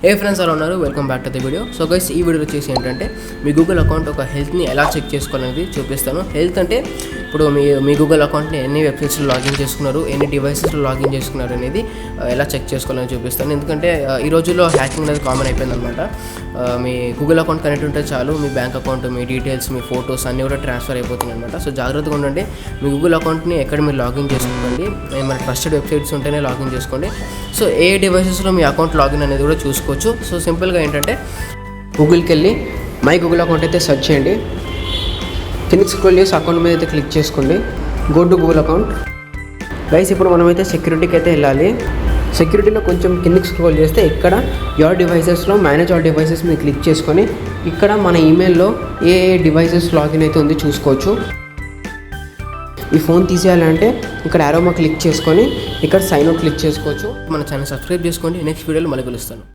ఏ friends అలా ఉన్నారు, welcome back to the video. So guys, ఈ వీడియో వచ్చేసి ఏంటంటే మీ గూగుల్ అకౌంట్ ఒక హెల్త్ని ఎలా చెక్ చేసుకోవాలనేది చూపిస్తాను. హెల్త్ అంటే ఇప్పుడు మీ గూగుల్ అకౌంట్ని ఎన్ని వెబ్సైట్స్లో లాగిన్ చేసుకున్నారు, ఎన్ని డివైసెస్లో లాగిన్ చేసుకున్నారు అనేది ఎలా చెక్ చేసుకోవాలని చూపిస్తాను. ఎందుకంటే ఈ రోజుల్లో హ్యాకింగ్ అనేది కామన్ అయిపోయింది అనమాట. మీ గూగుల్ అకౌంట్ కనెక్ట్ ఉంటే చాలు, మీ బ్యాంక్ అకౌంట్, మీ డీటెయిల్స్, మీ ఫొటోస్ అన్నీ కూడా ట్రాన్స్ఫర్ అయిపోతుంది అనమాట. సో జాగ్రత్తగా ఉండండి. మీ గూగుల్ అకౌంట్ని ఎక్కడ మీరు లాగిన్ చేసుకోండి, మన ట్రస్టెడ్ వెబ్సైట్స్ ఉంటేనే లాగిన్ చేసుకోండి. సో ఏ డివైసెస్లో మీ అకౌంట్ లాగిన్ అనేది కూడా చూసుకోవచ్చు. సో సింపుల్గా ఏంటంటే గూగుల్కి వెళ్ళి మై గూగుల్ అకౌంట్ అయితే సెర్చ్ చేయండి. కిందకి స్క్రోల్ చేసి అకౌంట్ మీద అయితే క్లిక్ చేసుకోండి. Go to Google account. Guys, ఇప్పుడు మనమైతే సెక్యూరిటీకి అయితే వెళ్ళాలి. సెక్యూరిటీలో కొంచెం కిందకి స్క్రోల్ చేస్తే ఇక్కడ యువర్ డివైసెస్లో మేనేజ్ ఆల్ డివైసెస్ మీద క్లిక్ చేసుకొని ఇక్కడ మన ఈమెయిల్లో ఏ డివైసెస్ లాగిన్ అయితే ఉంది చూసుకోవచ్చు. ఈ ఫోన్ తీసేయాలంటే ఇక్కడ యారోమా క్లిక్ చేసుకొని ఇక్కడ సైన్ అవుట్ క్లిక్ చేసుకోవచ్చు. మన ఛానల్ సబ్స్క్రైబ్ చేసుకోండి. నెక్స్ట్ వీడియోలో మళ్ళీ కలుస్తాను.